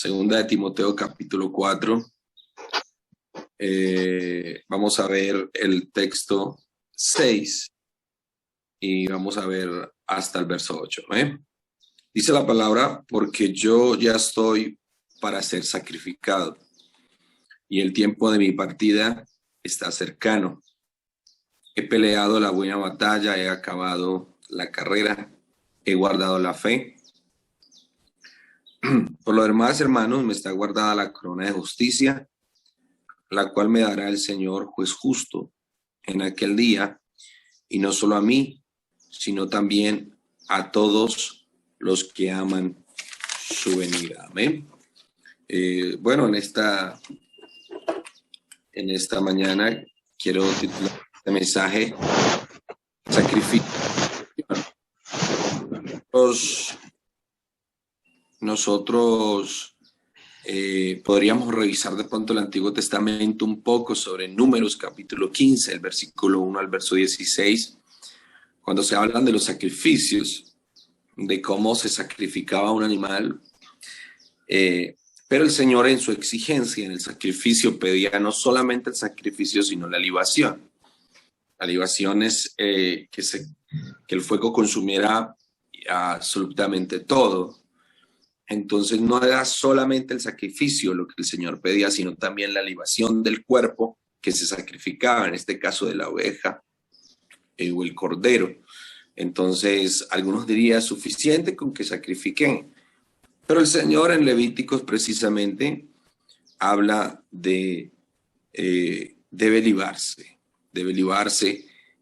Segunda de Timoteo capítulo 4. Vamos a ver el texto 6 y vamos a ver hasta el verso 8. Dice la palabra: porque yo ya estoy para ser sacrificado y el tiempo de mi partida está cercano. He peleado la buena batalla, he acabado la carrera, he guardado la fe. Por lo demás, hermanos, me está guardada la corona de justicia, la cual me dará el Señor, juez justo, en aquel día, y no solo a mí, sino también a todos los que aman su venida. Amén. Bueno, en esta mañana quiero titular este mensaje: sacrificio. Nosotros podríamos revisar de pronto el Antiguo Testamento un poco sobre Números capítulo 15, el versículo 1 al verso 16, cuando se hablan de los sacrificios, de cómo se sacrificaba un animal, pero el Señor, en su exigencia en el sacrificio, pedía no solamente el sacrificio, sino la libación. La libación es que el fuego consumiera absolutamente todo. Entonces no era solamente el sacrificio lo que el Señor pedía, sino también la libación del cuerpo que se sacrificaba, en este caso de la oveja o el cordero. Entonces algunos dirían suficiente con que sacrifiquen, pero el Señor en Levíticos precisamente habla de debe libarse,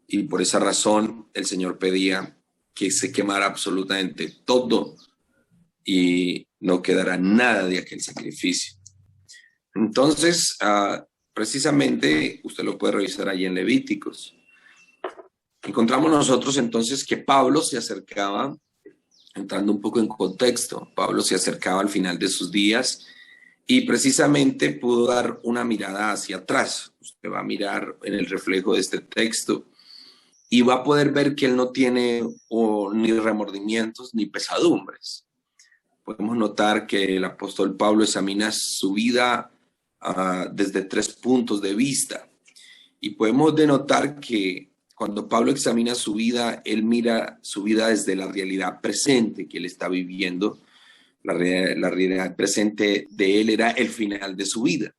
y por esa razón el Señor pedía que se quemara absolutamente todo y no quedará nada de aquel sacrificio. Entonces, precisamente, usted lo puede revisar ahí en Levíticos. Encontramos nosotros entonces que Pablo se acercaba, entrando un poco en contexto, Pablo se acercaba al final de sus días y precisamente pudo dar una mirada hacia atrás. Usted va a mirar en el reflejo de este texto y va a poder ver que él no tiene ni remordimientos ni pesadumbres. Podemos notar que el apóstol Pablo examina su vida desde 3 puntos de vista. Y podemos denotar que cuando Pablo examina su vida, él mira su vida desde la realidad presente que él está viviendo. La realidad presente de él era el final de su vida.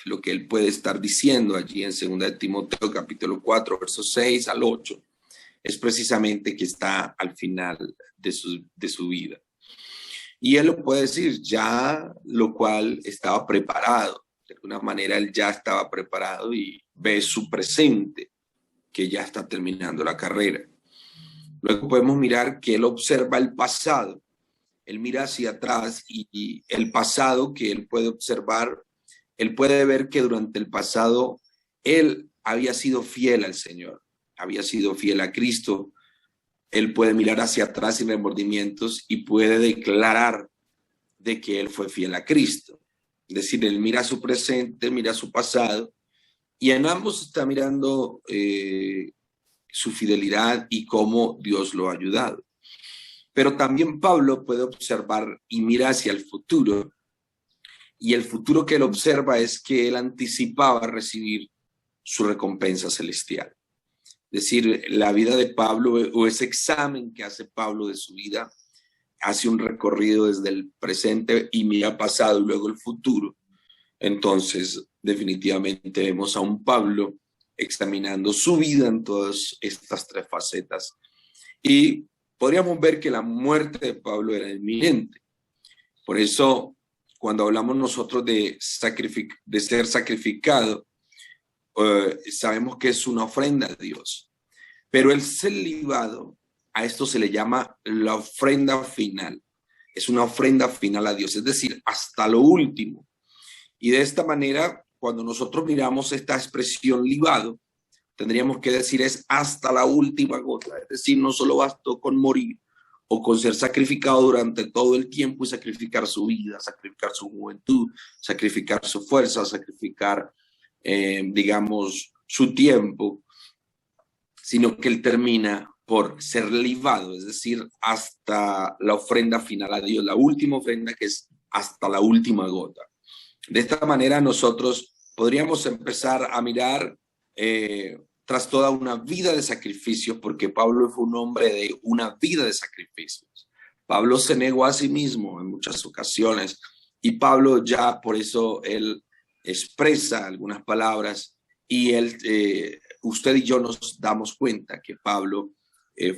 Lo que él puede estar diciendo allí en 2 de Timoteo capítulo 4, versos 6 al 8, es precisamente que está al final de su vida. Y él lo puede decir ya, lo cual estaba preparado. De alguna manera él ya estaba preparado y ve su presente, que ya está terminando la carrera. Luego podemos mirar que él observa el pasado. Él mira hacia atrás y el pasado que él puede observar, él puede ver que durante el pasado él había sido fiel al Señor, había sido fiel a Cristo. Él puede mirar hacia atrás sin remordimientos y puede declarar de que él fue fiel a Cristo. Es decir, él mira su presente, mira su pasado, y en ambos está mirando su fidelidad y cómo Dios lo ha ayudado. Pero también Pablo puede observar y mira hacia el futuro, y el futuro que él observa es que él anticipaba recibir su recompensa celestial. Es decir, la vida de Pablo, o ese examen que hace Pablo de su vida, hace un recorrido desde el presente y mira pasado y luego el futuro. Entonces, definitivamente vemos a un Pablo examinando su vida en todas estas 3 facetas. Y podríamos ver que la muerte de Pablo era inminente. Por eso, cuando hablamos nosotros de ser sacrificado, sabemos que es una ofrenda a Dios. Pero el ser libado, a esto se le llama la ofrenda final. Es una ofrenda final a Dios, es decir, hasta lo último. Y de esta manera, cuando nosotros miramos esta expresión libado, tendríamos que decir es hasta la última gota. Es decir, no solo bastó con morir o con ser sacrificado durante todo el tiempo y sacrificar su vida, sacrificar su juventud, sacrificar su fuerza, sacrificar, digamos, su tiempo, sino que él termina por ser libado, es decir, hasta la ofrenda final a Dios, la última ofrenda que es hasta la última gota. De esta manera nosotros podríamos empezar a mirar tras toda una vida de sacrificio, porque Pablo fue un hombre de una vida de sacrificios. Pablo se negó a sí mismo en muchas ocasiones y Pablo ya por eso él expresa algunas palabras y él, usted y yo nos damos cuenta que Pablo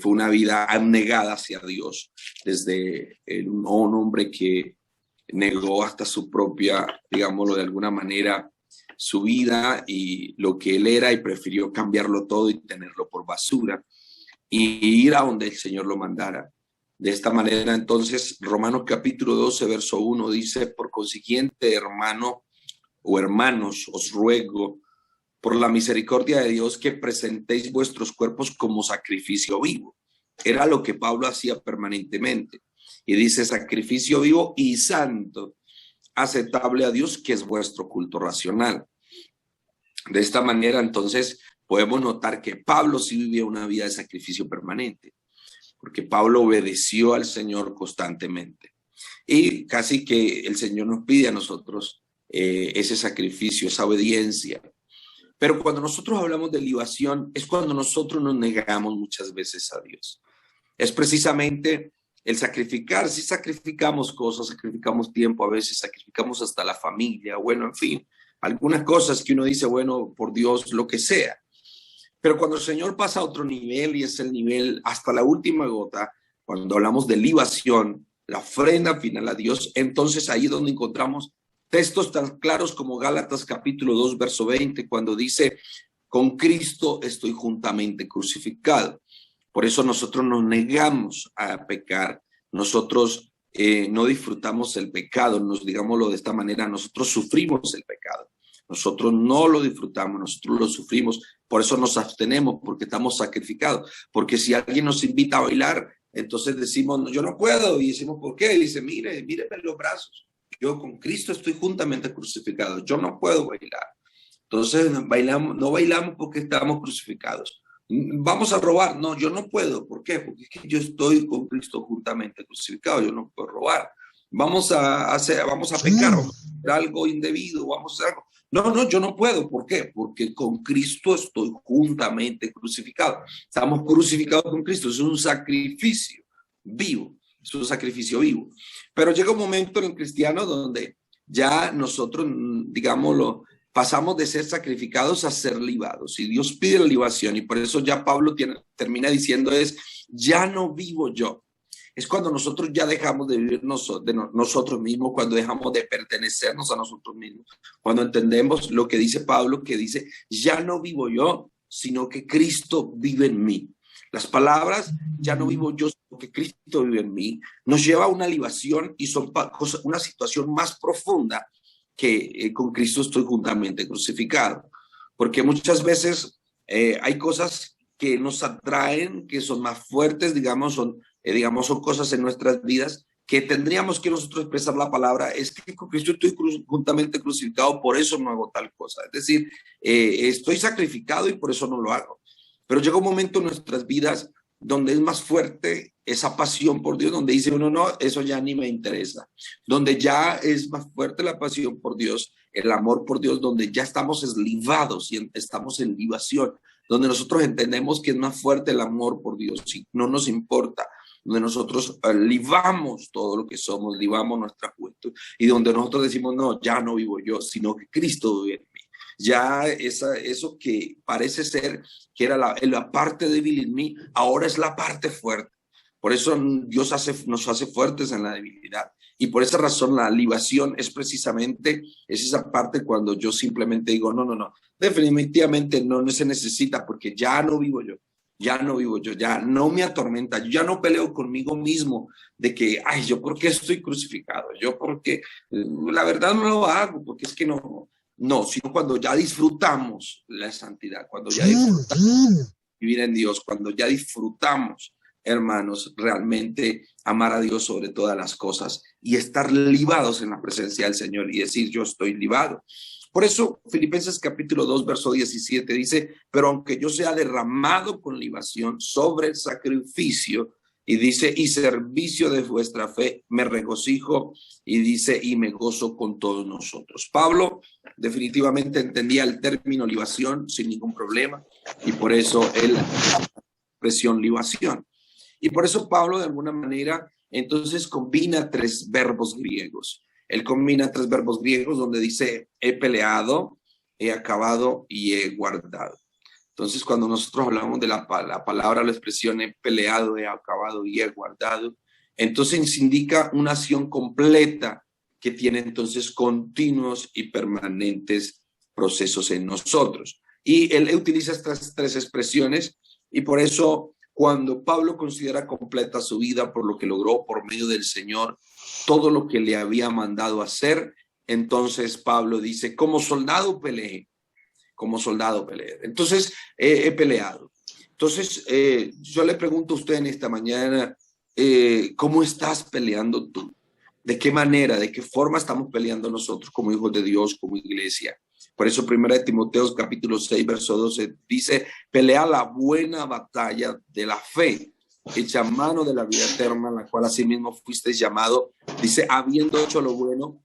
fue una vida abnegada hacia Dios, desde un hombre que negó hasta su propia, digámoslo de alguna manera, su vida y lo que él era y prefirió cambiarlo todo y tenerlo por basura y ir a donde el Señor lo mandara. De esta manera, entonces, Romanos capítulo 12, verso 1 dice: por consiguiente, hermano o hermanos, os ruego por la misericordia de Dios que presentéis vuestros cuerpos como sacrificio vivo. Era lo que Pablo hacía permanentemente. Y dice: sacrificio vivo y santo, aceptable a Dios, que es vuestro culto racional. De esta manera, entonces, podemos notar que Pablo sí vivía una vida de sacrificio permanente, porque Pablo obedeció al Señor constantemente. Y casi que el Señor nos pide a nosotros ese sacrificio, esa obediencia. Pero cuando nosotros hablamos de libación, es cuando nosotros nos negamos muchas veces a Dios. Es precisamente el sacrificar. Si sacrificamos cosas, sacrificamos tiempo, a veces sacrificamos hasta la familia, bueno, en fin, algunas cosas que uno dice, bueno, por Dios, lo que sea. Pero cuando el Señor pasa a otro nivel, y es el nivel hasta la última gota, cuando hablamos de libación, la ofrenda final a Dios, entonces ahí es donde encontramos textos tan claros como Gálatas capítulo 2, verso 20, cuando dice: con Cristo estoy juntamente crucificado. Por eso nosotros nos negamos a pecar, nosotros no disfrutamos el pecado, digámoslo de esta manera, nosotros sufrimos el pecado. Nosotros no lo disfrutamos, nosotros lo sufrimos, por eso nos abstenemos, porque estamos sacrificados. Porque si alguien nos invita a bailar, entonces decimos, no, yo no puedo, y decimos, ¿por qué? Y dice, míreme los brazos, yo con Cristo estoy juntamente crucificado, yo no puedo bailar. Entonces no bailamos porque estamos crucificados. Vamos a robar, no, yo no puedo, ¿por qué? Porque es que yo estoy con Cristo juntamente crucificado, yo no puedo robar. Vamos a pecar, vamos a hacer algo indebido, vamos a hacer algo. No, yo no puedo. ¿Por qué? Porque con Cristo estoy juntamente crucificado. Estamos crucificados con Cristo. Es un sacrificio vivo. Es un sacrificio vivo. Pero llega un momento en el cristiano donde ya nosotros, digámoslo, pasamos de ser sacrificados a ser libados. Y Dios pide la libación. Y por eso ya Pablo termina diciendo ya no vivo yo. Es cuando nosotros ya dejamos de vivir nosotros mismos, cuando dejamos de pertenecernos a nosotros mismos, cuando entendemos lo que dice Pablo, que dice, ya no vivo yo, sino que Cristo vive en mí. Las palabras, ya no vivo yo, sino que Cristo vive en mí, nos lleva a una libación y son una situación más profunda que con Cristo estoy juntamente crucificado. Porque muchas veces hay cosas que nos atraen, que son más fuertes, son cosas en nuestras vidas que tendríamos que nosotros expresar la palabra, es que con Cristo estoy juntamente crucificado, por eso no hago tal cosa. Es decir, estoy sacrificado y por eso no lo hago. Pero llega un momento en nuestras vidas donde es más fuerte esa pasión por Dios, donde dice uno, no, eso ya ni me interesa. Donde ya es más fuerte la pasión por Dios, el amor por Dios, donde ya estamos eslivados y estamos en libación, donde nosotros entendemos que es más fuerte el amor por Dios y no nos importa, donde nosotros libamos todo lo que somos, libamos nuestra juventud y donde nosotros decimos, no, ya no vivo yo, sino que Cristo vive en mí. Ya eso que parece ser que era la parte débil en mí, ahora es la parte fuerte. Por eso Dios nos hace fuertes en la debilidad. Y por esa razón la libación es precisamente esa parte cuando yo simplemente digo, no, definitivamente no se necesita porque ya no vivo yo. Ya no vivo yo, ya no me atormenta, yo ya no peleo conmigo mismo de que, yo por qué estoy crucificado, yo porque la verdad no lo hago, porque es que no, sino cuando ya disfrutamos la santidad, cuando ya disfrutamos vivir en Dios, cuando ya disfrutamos, hermanos, realmente amar a Dios sobre todas las cosas y estar libados en la presencia del Señor y decir, yo estoy libado. Por eso, Filipenses capítulo 2, verso 17 dice, pero aunque yo sea derramado con libación sobre el sacrificio Y dice, y servicio de vuestra fe me regocijo, y dice, y me gozo con todos nosotros. Pablo definitivamente entendía el término libación sin ningún problema, y por eso él expresión libación. Y por eso Pablo de alguna manera entonces combina tres verbos griegos. Él combina tres verbos griegos donde dice he peleado, he acabado y he guardado. Entonces, cuando nosotros hablamos de la palabra, la expresión he peleado, he acabado y he guardado, entonces indica una acción completa que tiene entonces continuos y permanentes procesos en nosotros. Y él utiliza estas tres expresiones y por eso cuando Pablo considera completa su vida por lo que logró por medio del Señor, todo lo que le había mandado hacer, entonces Pablo dice, como soldado peleé. Como soldado peleé. Entonces, he peleado. Entonces, yo le pregunto a usted en esta mañana, ¿cómo estás peleando tú? ¿De qué manera, de qué forma estamos peleando nosotros como hijos de Dios, como iglesia? Por eso, 1 Timoteo capítulo 6, verso 12, dice, pelea la buena batalla de la fe, hecha mano de la vida eterna, la cual asimismo fuisteis llamado, dice, habiendo hecho lo bueno,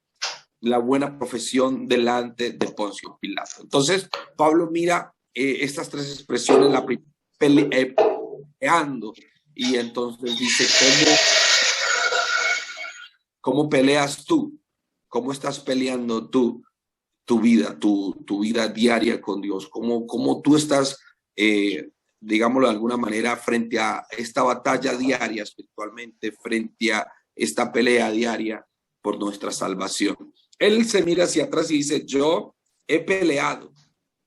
la buena profesión delante de Poncio Pilato. Entonces, Pablo mira estas tres expresiones, la peleando, y entonces dice, ¿cómo peleas tú? ¿Cómo estás peleando tú tu vida, tu vida diaria con Dios? ¿Cómo tú estás, digámoslo de alguna manera, frente a esta batalla diaria espiritualmente, frente a esta pelea diaria por nuestra salvación? Él se mira hacia atrás y dice, yo he peleado.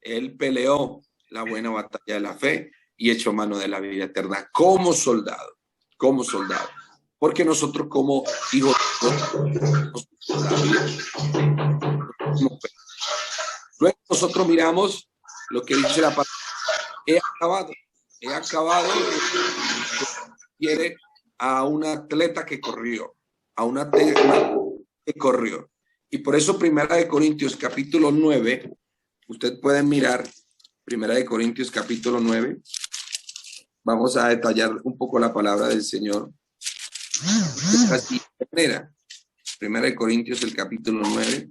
Él peleó la buena batalla de la fe y echó mano de la vida eterna como soldado, como soldado. Porque nosotros como hijos luego nosotros miramos lo que dice la palabra, he acabado, quiere a un atleta que corrió, a una atleta que corrió. Y por eso 1 Corintios capítulo 9, usted puede mirar 1 Corintios capítulo 9. Vamos a detallar un poco la palabra del Señor. Así de manera, 1 Corintios el capítulo 9.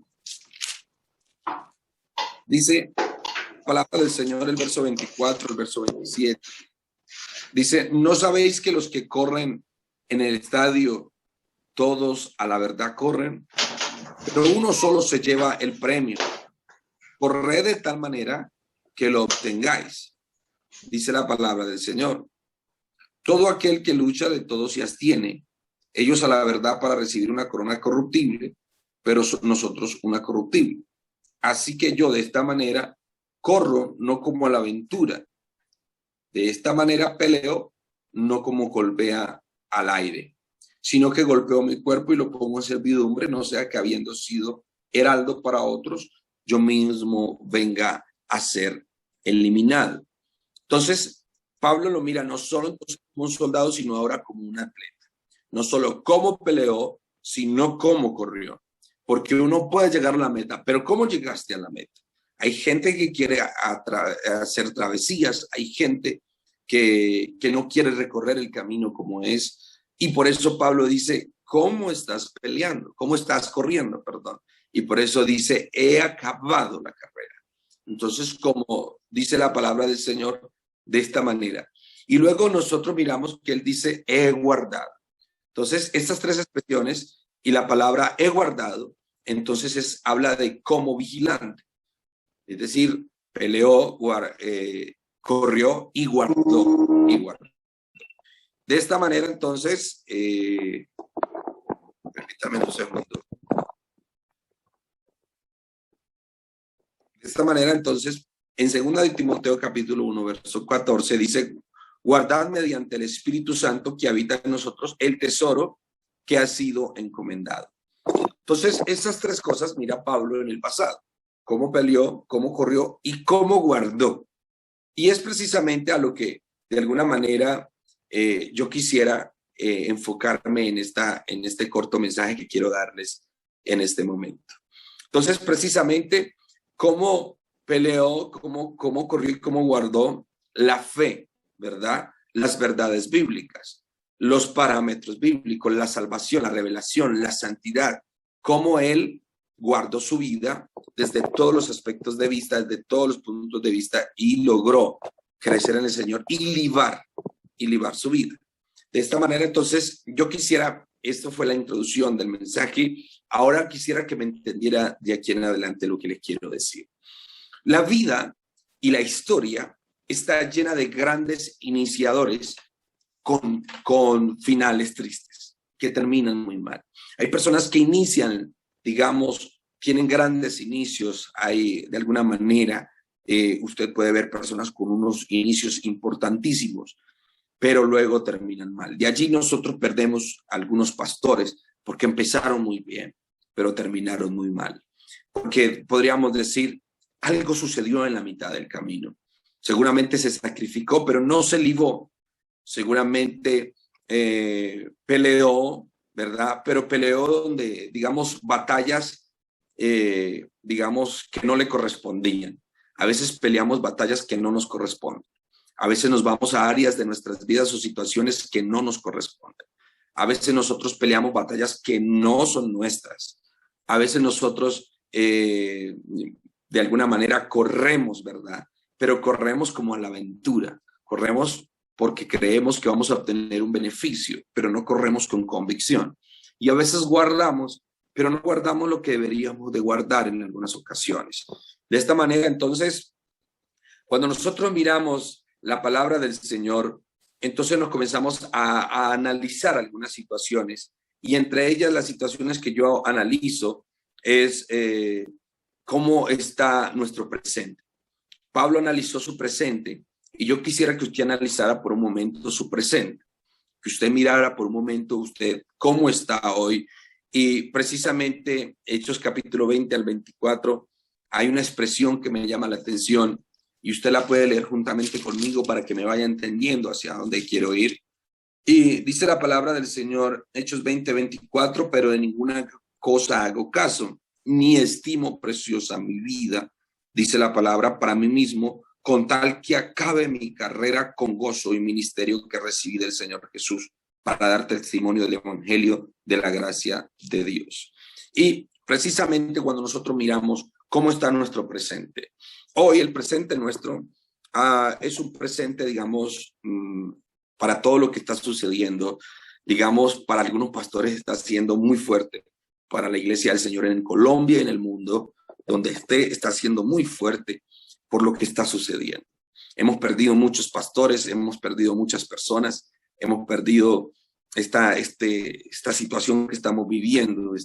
Dice la palabra del Señor, el verso 24, el verso 27. Dice, ¿no sabéis que los que corren en el estadio, todos a la verdad corren? Pero uno solo se lleva el premio. Corred de tal manera que lo obtengáis. Dice la palabra del Señor. Todo aquel que lucha de todo se abstiene. Ellos a la verdad para recibir una corona corruptible, pero nosotros una corruptible. Así que yo de esta manera corro no como a la aventura. De esta manera peleo no como golpea al aire, sino que golpeo mi cuerpo y lo pongo en servidumbre, no sea que habiendo sido heraldo para otros, yo mismo venga a ser eliminado. Entonces, Pablo lo mira no solo como un soldado, sino ahora como un atleta. No solo cómo peleó, sino cómo corrió. Porque uno puede llegar a la meta, pero ¿cómo llegaste a la meta? Hay gente que quiere hacer travesías, hay gente que no quiere recorrer el camino como es. Y por eso Pablo dice, ¿cómo estás peleando? ¿Cómo estás corriendo? Perdón. Y por eso dice, he acabado la carrera. Entonces, como dice la palabra del Señor, de esta manera. Y luego nosotros miramos que él dice, he guardado. Entonces, estas tres expresiones y la palabra he guardado, entonces habla de como vigilante. Es decir, peleó, corrió y guardó. De esta manera, entonces, permítame un segundo. De esta manera, entonces, en 2 Timoteo capítulo 1, verso 14, dice, guardad mediante el Espíritu Santo que habita en nosotros el tesoro que ha sido encomendado. Entonces, esas tres cosas mira Pablo en el pasado. Cómo peleó, cómo corrió y cómo guardó. Y es precisamente a lo que, de alguna manera, yo quisiera enfocarme en este corto mensaje que quiero darles en este momento. Entonces, precisamente, cómo peleó, cómo corrió y cómo guardó la fe, ¿verdad? Las verdades bíblicas. los parámetros bíblicos, la salvación, la revelación, la santidad, cómo él guardó su vida desde todos los aspectos de vista, desde todos los puntos de vista, y logró crecer en el Señor y libar su vida. De esta manera, entonces, yo quisiera, esto fue la introducción del mensaje, ahora quisiera que me entendiera de aquí en adelante lo que les quiero decir. La vida y la historia está llena de grandes iniciadores con finales tristes, que terminan muy mal. Hay personas que inician, digamos, tienen grandes inicios, hay de alguna manera, usted puede ver personas con unos inicios importantísimos, pero luego terminan mal. De allí nosotros perdemos algunos pastores porque empezaron muy bien, pero terminaron muy mal. Porque podríamos decir, algo sucedió en la mitad del camino. Seguramente se sacrificó, pero no se ligó. Seguramente peleó, ¿verdad? Pero peleó donde, digamos, batallas, digamos, que no le correspondían. A veces peleamos batallas que no nos corresponden. A veces nos vamos a áreas de nuestras vidas o situaciones que no nos corresponden. A veces nosotros peleamos batallas que no son nuestras. A veces nosotros, de alguna manera, corremos, ¿verdad? Pero corremos como a la aventura. Corremos porque creemos que vamos a obtener un beneficio, pero no corremos con convicción. Y a veces guardamos, pero no guardamos lo que deberíamos de guardar en algunas ocasiones. De esta manera, entonces, cuando nosotros miramos la palabra del Señor, entonces nos comenzamos a analizar algunas situaciones, y entre ellas las situaciones que yo analizo es cómo está nuestro presente. Pablo analizó su presente, y yo quisiera que usted analizara por un momento su presente, que usted mirara por un momento usted cómo está hoy. Y precisamente Hechos capítulo 20 al 24, hay una expresión que me llama la atención, y usted la puede leer juntamente conmigo para que me vaya entendiendo hacia dónde quiero ir. Y dice la palabra del Señor, Hechos 20:24, pero de ninguna cosa hago caso, ni estimo preciosa mi vida, dice la palabra, para mí mismo, con tal que acabe mi carrera con gozo y ministerio que recibí del Señor Jesús, para dar testimonio del evangelio de la gracia de Dios. Y precisamente cuando nosotros miramos cómo está nuestro presente, hoy el presente nuestro es un presente, digamos, para todo lo que está sucediendo, digamos, para algunos pastores está siendo muy fuerte, para la iglesia del Señor en Colombia y en el mundo, donde está siendo muy fuerte por lo que está sucediendo. Hemos perdido muchos pastores, hemos perdido muchas personas, hemos perdido esta situación que estamos viviendo,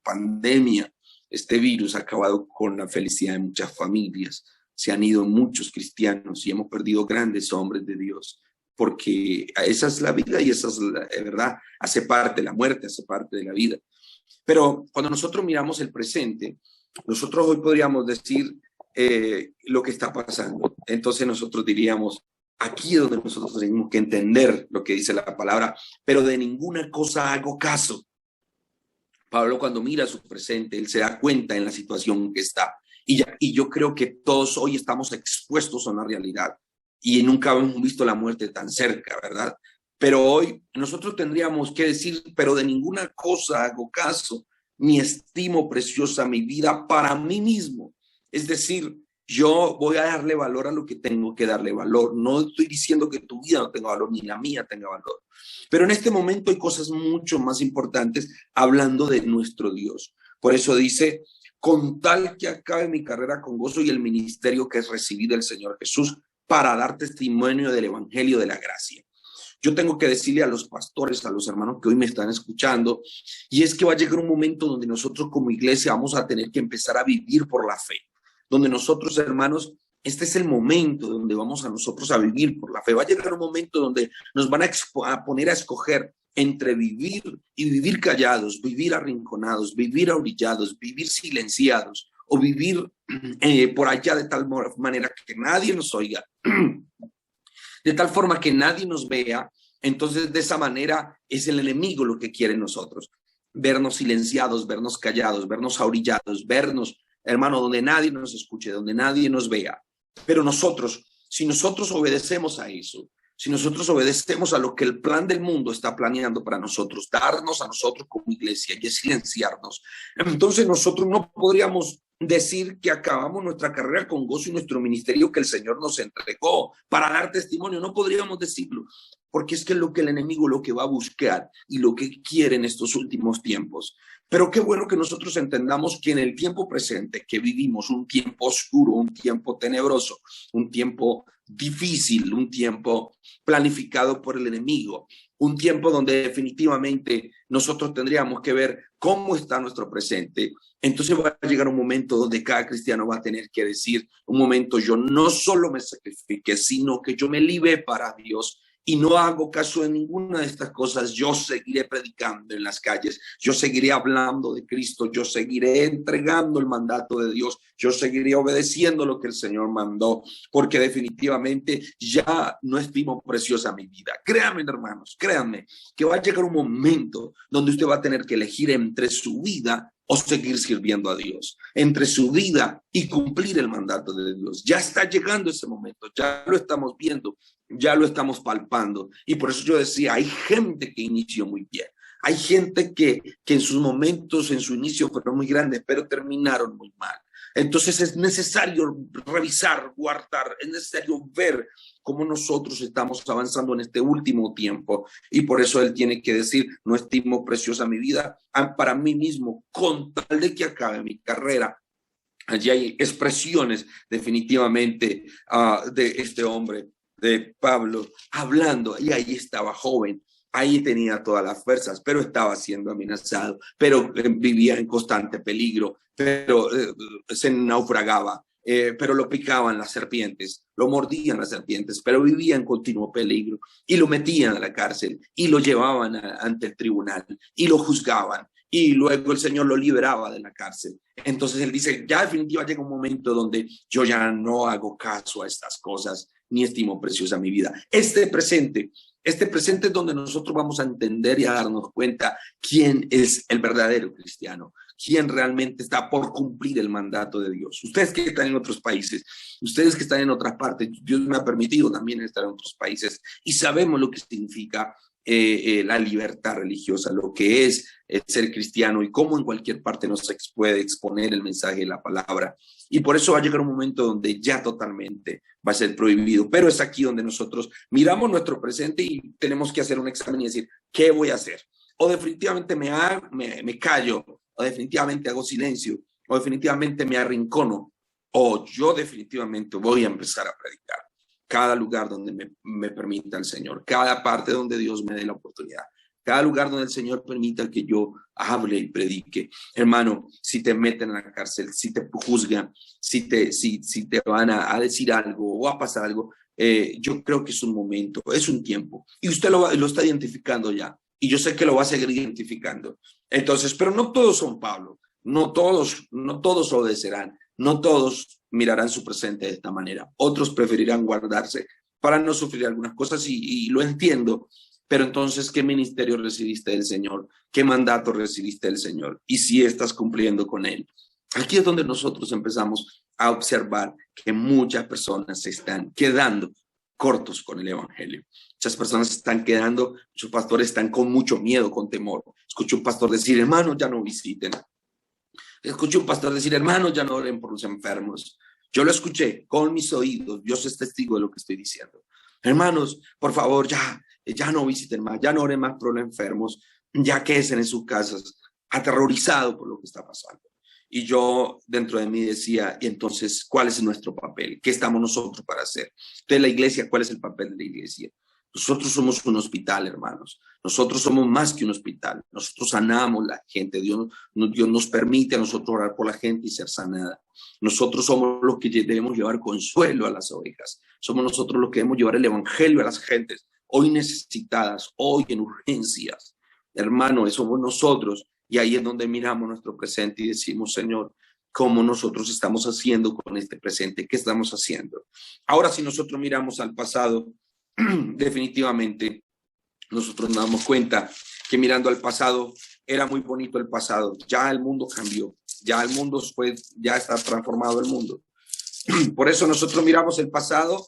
pandemia, este virus ha acabado con la felicidad de muchas familias, se han ido muchos cristianos y hemos perdido grandes hombres de Dios, porque esa es la vida y esa es la verdad, hace parte de la muerte, hace parte de la vida. Pero cuando nosotros miramos el presente, nosotros hoy podríamos decir lo que está pasando. Entonces nosotros diríamos, aquí es donde nosotros tenemos que entender lo que dice la palabra, pero de ninguna cosa hago caso. Pablo, cuando mira su presente, él se da cuenta en la situación que está. Y yo creo que todos hoy estamos expuestos a una realidad y nunca hemos visto la muerte tan cerca, ¿verdad? Pero hoy nosotros tendríamos que decir, pero de ninguna cosa hago caso, ni estimo preciosa mi vida para mí mismo. Es decir, yo voy a darle valor a lo que tengo que darle valor. No estoy diciendo que tu vida no tenga valor, ni la mía tenga valor. Pero en este momento hay cosas mucho más importantes hablando de nuestro Dios. Por eso dice, con tal que acabe mi carrera con gozo y el ministerio que recibí del Señor Jesús para dar testimonio del evangelio de la gracia. Yo tengo que decirle a los pastores, a los hermanos que hoy me están escuchando, y es que va a llegar un momento donde nosotros como iglesia vamos a tener que empezar a vivir por la fe. Donde nosotros, hermanos, este es el momento donde vamos a nosotros a vivir por la fe. Va a llegar un momento donde nos van a poner a escoger entre vivir y vivir callados, vivir arrinconados, vivir ahorillados, vivir silenciados o vivir por allá de tal manera que nadie nos oiga, de tal forma que nadie nos vea. Entonces, de esa manera es el enemigo lo que quiere en nosotros. Vernos silenciados, vernos callados, vernos ahorillados, vernos, hermano, donde nadie nos escuche, donde nadie nos vea. Pero nosotros, si nosotros obedecemos a eso, si nosotros obedecemos a lo que el plan del mundo está planeando para nosotros, darnos a nosotros como iglesia y silenciarnos, entonces nosotros no podríamos decir que acabamos nuestra carrera con gozo y nuestro ministerio que el Señor nos entregó para dar testimonio. No podríamos decirlo, porque es que lo que el enemigo lo que va a buscar y lo que quiere en estos últimos tiempos. Pero qué bueno que nosotros entendamos que en el tiempo presente, que vivimos un tiempo oscuro, un tiempo tenebroso, un tiempo difícil, un tiempo planificado por el enemigo, un tiempo donde definitivamente nosotros tendríamos que ver cómo está nuestro presente. Entonces va a llegar un momento donde cada cristiano va a tener que decir, un momento, yo no solo me sacrifique, sino que yo me libre para Dios y no hago caso de ninguna de estas cosas. Yo seguiré predicando en las calles, yo seguiré hablando de Cristo, yo seguiré entregando el mandato de Dios, yo seguiré obedeciendo lo que el Señor mandó, porque definitivamente ya no estimo preciosa mi vida. Créanme, hermanos, créanme que va a llegar un momento donde usted va a tener que elegir entre su vida o seguir sirviendo a Dios, entre su vida y cumplir el mandato de Dios. Ya está llegando ese momento, ya lo estamos viendo, ya lo estamos palpando. Y por eso yo decía, hay gente que inició muy bien. Hay gente que en sus momentos, en su inicio fueron muy grandes, pero terminaron muy mal. Entonces es necesario revisar, guardar, es necesario ver cómo nosotros estamos avanzando en este último tiempo. Y por eso él tiene que decir, no estimo preciosa mi vida para mí mismo, con tal de que acabe mi carrera. Allí hay expresiones definitivamente de este hombre, de Pablo, hablando, y ahí estaba joven. Ahí tenía todas las fuerzas, pero estaba siendo amenazado, pero vivía en constante peligro, pero se naufragaba, pero lo picaban las serpientes, lo mordían las serpientes, pero vivía en continuo peligro y lo metían a la cárcel y lo llevaban ante el tribunal y lo juzgaban y luego el Señor lo liberaba de la cárcel. Entonces él dice, ya definitivamente llega un momento donde yo ya no hago caso a estas cosas, ni estimo preciosa mi vida. Este presente es donde nosotros vamos a entender y a darnos cuenta quién es el verdadero cristiano, quién realmente está por cumplir el mandato de Dios. Ustedes que están en otros países, ustedes que están en otras partes, Dios me ha permitido también estar en otros países y sabemos lo que significa la libertad religiosa, lo que es ser cristiano y cómo en cualquier parte nos puede exponer el mensaje de la palabra. Y por eso va a llegar un momento donde ya totalmente va a ser prohibido. Pero es aquí donde nosotros miramos nuestro presente y tenemos que hacer un examen y decir, ¿qué voy a hacer? O definitivamente me callo, o definitivamente hago silencio, o definitivamente me arrincono, o yo definitivamente voy a empezar a predicar. Cada lugar donde me permita el Señor, cada parte donde Dios me dé la oportunidad, cada lugar donde el Señor permita que yo hable y predique. Hermano, si te meten en la cárcel, si te juzgan, si te van a decir algo o a pasar algo, yo creo que es un momento, es un tiempo. Y usted lo está identificando ya. Y yo sé que lo va a seguir identificando. Entonces, pero no todos son Pablo, no todos obedecerán, no todos mirarán su presente de esta manera. Otros preferirán guardarse para no sufrir algunas cosas y lo entiendo. Pero entonces, ¿qué ministerio recibiste del Señor? ¿Qué mandato recibiste del Señor? Y si estás cumpliendo con él. Aquí es donde nosotros empezamos a observar que muchas personas se están quedando cortos con el evangelio. Muchas personas están quedando, muchos pastores están con mucho miedo, con temor. Escucho un pastor decir, hermanos, ya no visiten. Escuché un pastor decir, hermanos, ya no oren por los enfermos. Yo lo escuché con mis oídos. Dios es testigo de lo que estoy diciendo. Hermanos, por favor, ya no visiten más, ya no oren más por los enfermos, ya quédense en sus casas, aterrorizado por lo que está pasando. Y yo dentro de mí decía, y entonces, ¿cuál es nuestro papel? ¿Qué estamos nosotros para hacer? Entonces, la iglesia, ¿cuál es el papel de la iglesia? Nosotros somos un hospital, hermanos. Nosotros somos más que un hospital. Nosotros sanamos la gente. Dios nos permite a nosotros orar por la gente y ser sanada. Nosotros somos los que debemos llevar consuelo a las ovejas. Somos nosotros los que debemos llevar el evangelio a las gentes, hoy necesitadas, hoy en urgencias. Hermano, somos nosotros. Y ahí es donde miramos nuestro presente y decimos, Señor, ¿cómo nosotros estamos haciendo con este presente? ¿Qué estamos haciendo? Ahora, si nosotros miramos al pasado, definitivamente nosotros nos damos cuenta que mirando al pasado era muy bonito el pasado. Ya el mundo cambió, ya el mundo ya está transformado el mundo. Por eso nosotros miramos el pasado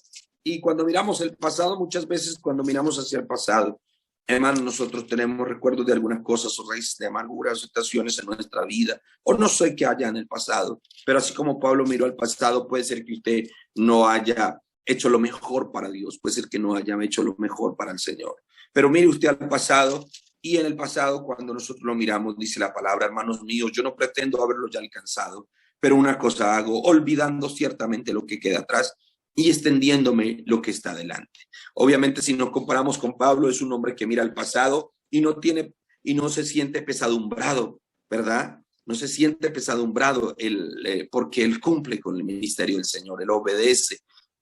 Y cuando miramos el pasado, muchas veces cuando miramos hacia el pasado, hermanos, nosotros tenemos recuerdos de algunas cosas o raíces de amargura, situaciones en nuestra vida, o no sé qué haya en el pasado, pero así como Pablo miró al pasado, puede ser que usted no haya hecho lo mejor para Dios, puede ser que no haya hecho lo mejor para el Señor. Pero mire usted al pasado, y en el pasado, cuando nosotros lo miramos, dice la palabra, hermanos míos, yo no pretendo haberlo ya alcanzado, pero una cosa hago, olvidando ciertamente lo que queda atrás y extendiéndome lo que está delante. Obviamente, si nos comparamos con Pablo, es un hombre que mira al pasado y no se siente pesadumbrado, ¿verdad? No se siente pesadumbrado porque él cumple con el ministerio del Señor, él obedece.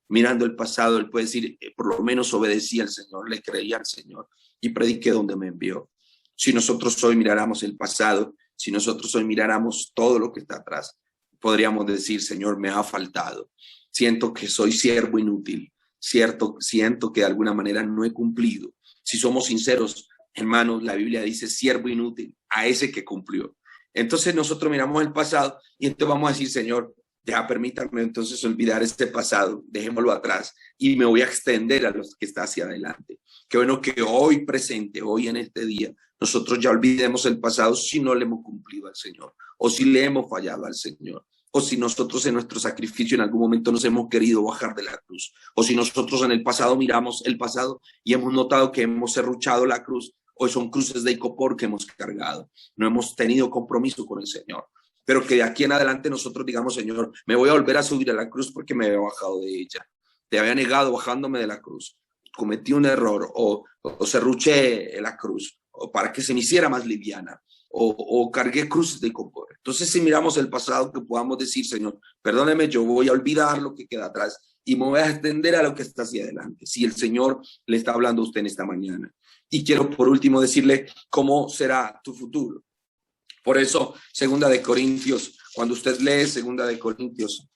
Mirando el pasado, él puede decir, por lo menos obedecí al Señor, le creía al Señor y prediqué donde me envió. Si nosotros hoy miráramos el pasado, si nosotros hoy miráramos todo lo que está atrás, podríamos decir, Señor, me ha faltado. Siento que soy siervo inútil, siento que de alguna manera no he cumplido. Si somos sinceros, hermanos, la Biblia dice siervo inútil a ese que cumplió. Entonces nosotros miramos el pasado y entonces vamos a decir, Señor, ya permítanme entonces olvidar este pasado, dejémoslo atrás y me voy a extender a los que está hacia adelante. Qué bueno que hoy presente, hoy en este día, nosotros ya olvidemos el pasado si no le hemos cumplido al Señor o si le hemos fallado al Señor. O si nosotros en nuestro sacrificio en algún momento nos hemos querido bajar de la cruz, o si nosotros en el pasado miramos el pasado y hemos notado que hemos serruchado la cruz, o son cruces de icopor que hemos cargado, no hemos tenido compromiso con el Señor, pero que de aquí en adelante nosotros digamos, Señor, me voy a volver a subir a la cruz porque me había bajado de ella, te había negado bajándome de la cruz, cometí un error, o serruché la cruz, o para que se me hiciera más liviana, o cargué cruces de icopor. Entonces, si miramos el pasado, que podamos decir, Señor, perdóneme, yo voy a olvidar lo que queda atrás y me voy a extender a lo que está hacia adelante. Si el Señor le está hablando a usted en esta mañana. Y quiero por último decirle cómo será tu futuro. Por eso, Segunda de Corintios, cuando usted lee Segunda de Corintios,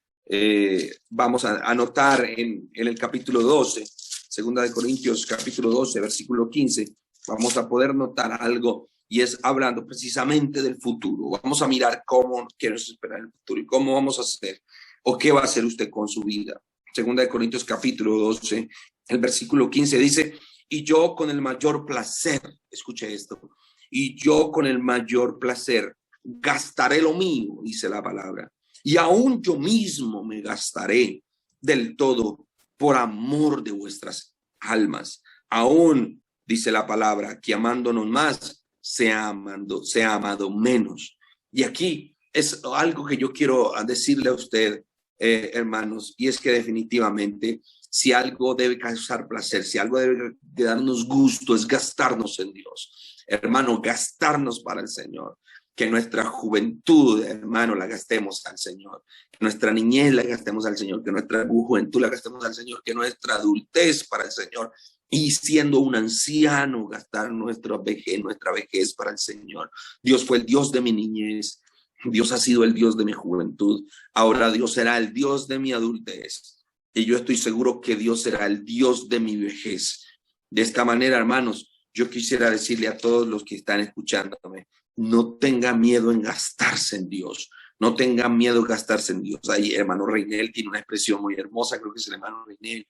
vamos a anotar en el capítulo 12, Segunda de Corintios, capítulo 12, versículo 15, vamos a poder notar algo. Y es hablando precisamente del futuro. Vamos a mirar cómo queremos esperar el futuro y cómo vamos a hacer o qué va a hacer usted con su vida. Segunda de Corintios capítulo 12, el versículo 15 dice, y yo con el mayor placer, escuche esto, y yo con el mayor placer gastaré lo mío, dice la palabra, y aún yo mismo me gastaré del todo por amor de vuestras almas. Aún, dice la palabra, que amándonos más, se ha amado menos. Y aquí es algo que yo quiero decirle a usted, hermanos, y es que definitivamente si algo debe causar placer, si algo debe de darnos gusto, es gastarnos en Dios. Hermano, gastarnos para el Señor. Que nuestra juventud, hermano, la gastemos al Señor. Que nuestra niñez la gastemos al Señor. Que nuestra juventud la gastemos al Señor. Que nuestra adultez para el Señor. Y siendo un anciano, gastar nuestra vejez para el Señor. Dios fue el Dios de mi niñez. Dios ha sido el Dios de mi juventud. Ahora Dios será el Dios de mi adultez. Y yo estoy seguro que Dios será el Dios de mi vejez. De esta manera, hermanos, yo quisiera decirle a todos los que están escuchándome, no tenga miedo en gastarse en Dios. No tenga miedo en gastarse en Dios. Ahí, hermano Reinel tiene una expresión muy hermosa, creo que es el hermano Reinel,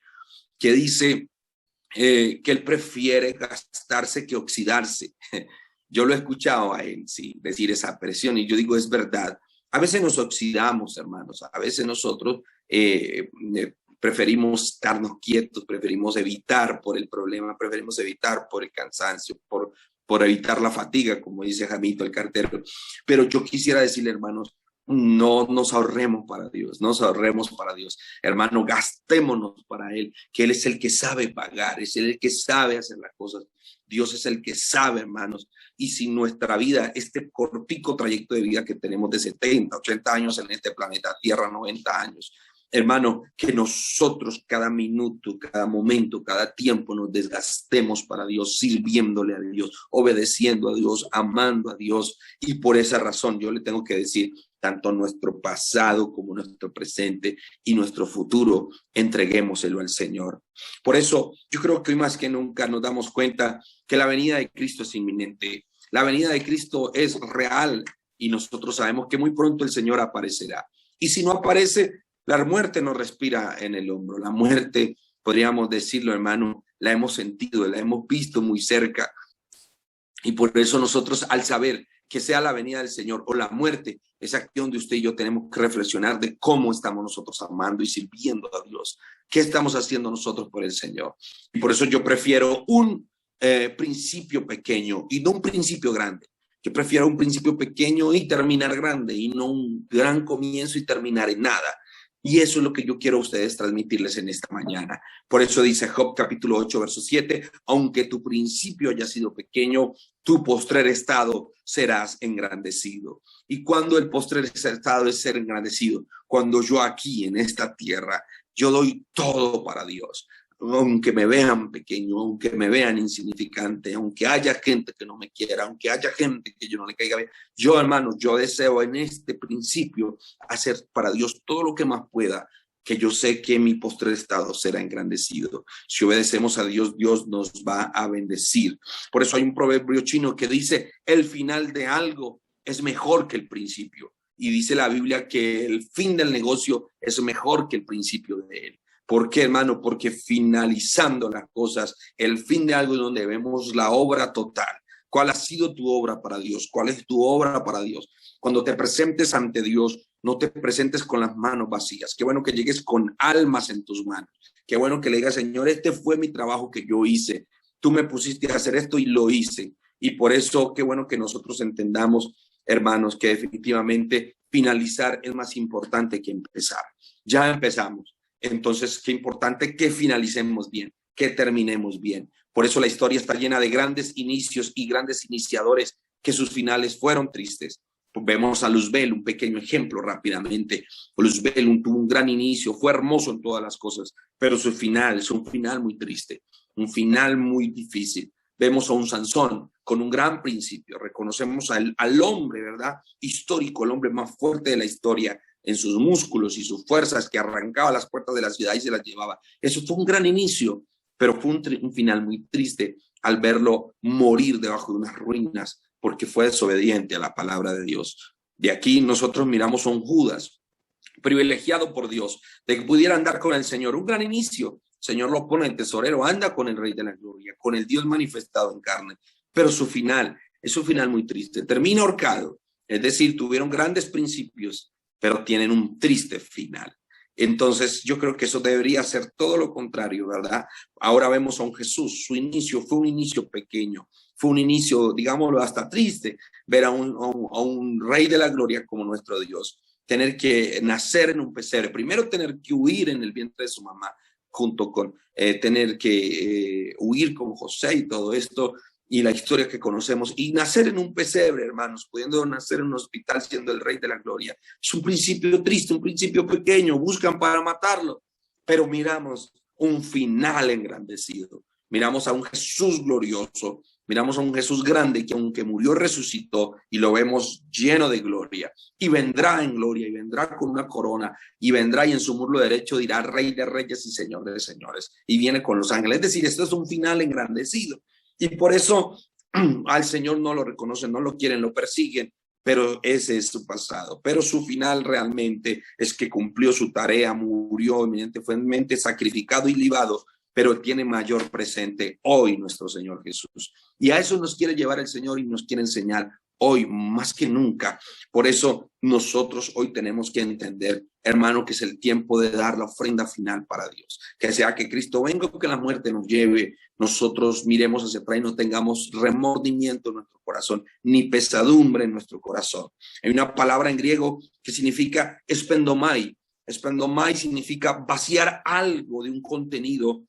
que dice que él prefiere gastarse que oxidarse. Yo lo he escuchado a él, sí, decir esa expresión y yo digo, es verdad. A veces nos oxidamos, hermanos. A veces nosotros preferimos estarnos quietos, preferimos evitar por el problema, preferimos evitar por el cansancio, por evitar la fatiga, como dice Jamito el cartero. Pero yo quisiera decirle, hermanos, no nos ahorremos para Dios, no nos ahorremos para Dios. Hermano, gastémonos para Él, que Él es el que sabe pagar, es el que sabe hacer las cosas. Dios es el que sabe, hermanos. Y si nuestra vida, este cortico trayecto de vida que tenemos de 70, 80 años en este planeta Tierra, 90 años, hermano, que nosotros cada minuto, cada momento, cada tiempo nos desgastemos para Dios, sirviéndole a Dios, obedeciendo a Dios, amando a Dios. Y por esa razón yo le tengo que decir, tanto nuestro pasado como nuestro presente y nuestro futuro, entreguémoselo al Señor. Por eso yo creo que hoy más que nunca nos damos cuenta que la venida de Cristo es inminente. La venida de Cristo es real y nosotros sabemos que muy pronto el Señor aparecerá. Y si no aparece, la muerte no respira en el hombro. La muerte podríamos decirlo, hermano, la hemos sentido, la hemos visto muy cerca. Y por eso nosotros, al saber que sea la venida del Señor o la muerte, es aquí donde usted y yo tenemos que reflexionar de cómo estamos nosotros amando y sirviendo a Dios. ¿Qué estamos haciendo nosotros por el Señor? Y por eso yo prefiero un principio pequeño y no un principio grande. Yo prefiero un principio pequeño y terminar grande, y no un gran comienzo y terminar en nada. Y eso es lo que yo quiero a ustedes transmitirles en esta mañana. Por eso dice Job capítulo 8, verso 7, aunque tu principio haya sido pequeño, tu postrer estado serás engrandecido. ¿Y cuando el postrer estado es ser engrandecido? Cuando yo aquí en esta tierra, yo doy todo para Dios. Aunque me vean pequeño, aunque me vean insignificante, aunque haya gente que no me quiera, aunque haya gente que yo no le caiga bien, yo, hermano, yo deseo en este principio hacer para Dios todo lo que más pueda, que yo sé que mi postrer estado será engrandecido. Si obedecemos a Dios, Dios nos va a bendecir. Por eso hay un proverbio chino que dice, el final de algo es mejor que el principio. Y dice la Biblia que el fin del negocio es mejor que el principio de él. ¿Por qué, hermano? Porque finalizando las cosas, el fin de algo es donde vemos la obra total. ¿Cuál ha sido tu obra para Dios? ¿Cuál es tu obra para Dios? Cuando te presentes ante Dios, no te presentes con las manos vacías. Qué bueno que llegues con almas en tus manos. Qué bueno que le digas, Señor, este fue mi trabajo que yo hice. Tú me pusiste a hacer esto y lo hice. Y por eso, qué bueno que nosotros entendamos, hermanos, que definitivamente finalizar es más importante que empezar. Ya empezamos. Entonces, qué importante que finalicemos bien, que terminemos bien. Por eso la historia está llena de grandes inicios y grandes iniciadores que sus finales fueron tristes. Vemos a Luzbel, un pequeño ejemplo rápidamente. Luzbel tuvo un gran inicio, fue hermoso en todas las cosas, pero su final es un final muy triste, un final muy difícil. Vemos a un Sansón con un gran principio. Reconocemos al hombre, ¿verdad? Histórico, el hombre más fuerte de la historia, en sus músculos y sus fuerzas, que arrancaba las puertas de la ciudad y se las llevaba. Eso fue un gran inicio, pero fue un final muy triste al verlo morir debajo de unas ruinas porque fue desobediente a la palabra de Dios. De aquí nosotros miramos a un Judas privilegiado por Dios, de que pudiera andar con el Señor. Un gran inicio. El Señor lo pone en tesorero, anda con el Rey de la Gloria, con el Dios manifestado en carne. Pero su final es un final muy triste. Termina ahorcado. Es decir, tuvieron grandes principios, pero tienen un triste final. Entonces, yo creo que eso debería ser todo lo contrario, ¿verdad? Ahora vemos a un Jesús, su inicio fue un inicio pequeño, fue un inicio, digámoslo, hasta triste, ver a un Rey de la Gloria como nuestro Dios, tener que nacer en un pesebre, primero tener que huir en el vientre de su mamá, junto con tener que huir con José y todo esto, y la historia que conocemos, y nacer en un pesebre, hermanos, pudiendo nacer en un hospital siendo el Rey de la Gloria. Es un principio triste, un principio pequeño, buscan para matarlo, pero miramos un final engrandecido, miramos a un Jesús glorioso, miramos a un Jesús grande que aunque murió resucitó y lo vemos lleno de gloria, y vendrá en gloria, y vendrá con una corona, y vendrá y en su muslo derecho dirá Rey de Reyes y Señor de Señores, y viene con los ángeles. Es decir, esto es un final engrandecido. Y por eso al Señor no lo reconocen, no lo quieren, lo persiguen, pero ese es su pasado. Pero su final realmente es que cumplió su tarea, murió eminentemente sacrificado y libado, pero tiene mayor presente hoy nuestro Señor Jesús. Y a eso nos quiere llevar el Señor y nos quiere enseñar hoy más que nunca. Por eso nosotros hoy tenemos que entender, hermano, que es el tiempo de dar la ofrenda final para Dios. Que sea que Cristo venga o que la muerte nos lleve, nosotros miremos hacia atrás y no tengamos remordimiento en nuestro corazón, ni pesadumbre en nuestro corazón. Hay una palabra en griego que significa espendomai. Espendomai significa vaciar algo de un contenido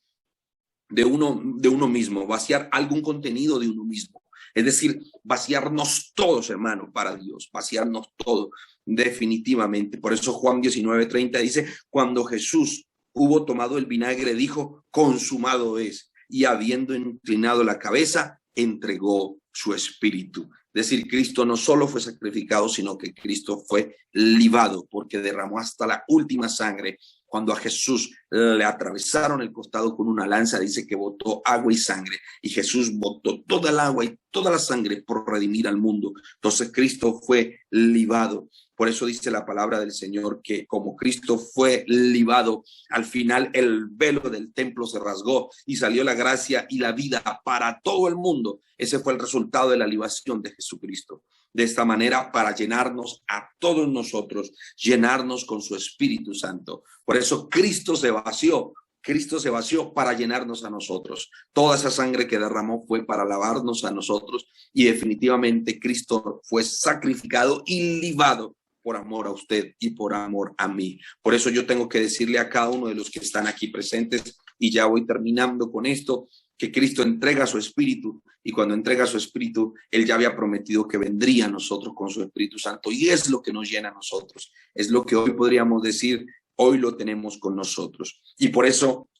de uno mismo, vaciar algún contenido de uno mismo. Es decir, vaciarnos todos, hermano, para Dios, vaciarnos todo, definitivamente. Por eso Juan 19:30 dice, cuando Jesús hubo tomado el vinagre, dijo, consumado es, y habiendo inclinado la cabeza, entregó su espíritu. Es decir, Cristo no solo fue sacrificado, sino que Cristo fue libado, porque derramó hasta la última sangre. Cuando a Jesús le atravesaron el costado con una lanza, dice que botó agua y sangre, y Jesús botó toda el agua y toda la sangre por redimir al mundo. Entonces Cristo fue libado. Por eso dice la palabra del Señor que como Cristo fue libado, al final el velo del templo se rasgó y salió la gracia y la vida para todo el mundo. Ese fue el resultado de la libación de Jesucristo. De esta manera, para llenarnos a todos nosotros, llenarnos con su Espíritu Santo. Por eso Cristo se vació. Cristo se vació para llenarnos a nosotros. Toda esa sangre que derramó fue para lavarnos a nosotros y definitivamente Cristo fue sacrificado y libado por amor a usted y por amor a mí. Por eso yo tengo que decirle a cada uno de los que están aquí presentes, y ya voy terminando con esto, que Cristo entrega su Espíritu, y cuando entrega su Espíritu, Él ya había prometido que vendría a nosotros con su Espíritu Santo, y es lo que nos llena a nosotros. Es lo que hoy podríamos decir, hoy lo tenemos con nosotros. Y por eso,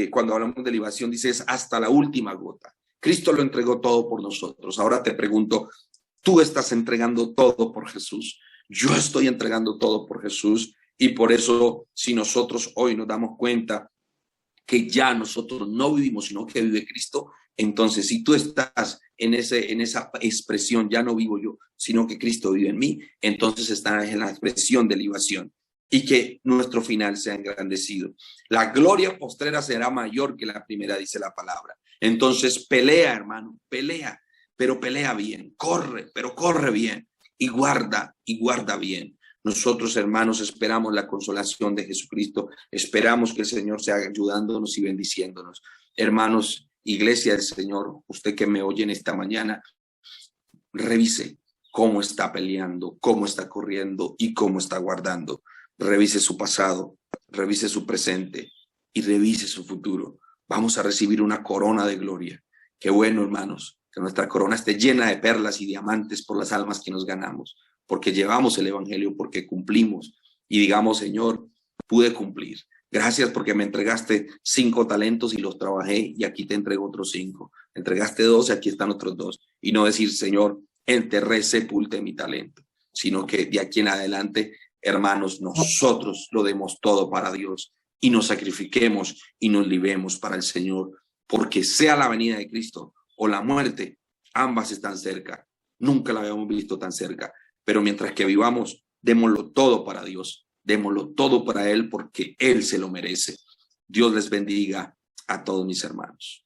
cuando hablamos de libación, dices hasta la última gota. Cristo lo entregó todo por nosotros. Ahora te pregunto, ¿tú estás entregando todo por Jesús? Yo estoy entregando todo por Jesús. Y por eso, si nosotros hoy nos damos cuenta que ya nosotros no vivimos, sino que vive Cristo, entonces si tú estás en esa expresión, ya no vivo yo, sino que Cristo vive en mí, entonces estás en la expresión de libación. Y que nuestro final sea engrandecido. La gloria postrera será mayor que la primera, dice la palabra. Entonces pelea, hermano, pelea, pero pelea bien, corre, pero corre bien, y guarda bien. Nosotros, hermanos, esperamos la consolación de Jesucristo, esperamos que el Señor sea ayudándonos y bendiciéndonos. Hermanos, iglesia del Señor, usted que me oye en esta mañana, revise cómo está peleando, cómo está corriendo y cómo está guardando. Revise su pasado, revise su presente y revise su futuro. Vamos a recibir una corona de gloria. Qué bueno, hermanos, que nuestra corona esté llena de perlas y diamantes por las almas que nos ganamos, porque llevamos el evangelio, porque cumplimos y digamos, Señor, pude cumplir. Gracias porque me entregaste 5 talentos y los trabajé y aquí te entrego otros 5. Entregaste 2 y aquí están otros 2. Y no decir, Señor, enterré, sepulté mi talento, sino que de aquí en adelante, hermanos, nosotros lo demos todo para Dios y nos sacrifiquemos y nos libremos para el Señor, porque sea la venida de Cristo o la muerte, ambas están cerca. Nunca la habíamos visto tan cerca, pero mientras que vivamos, démoslo todo para Dios, démoslo todo para Él, porque Él se lo merece. Dios les bendiga a todos mis hermanos.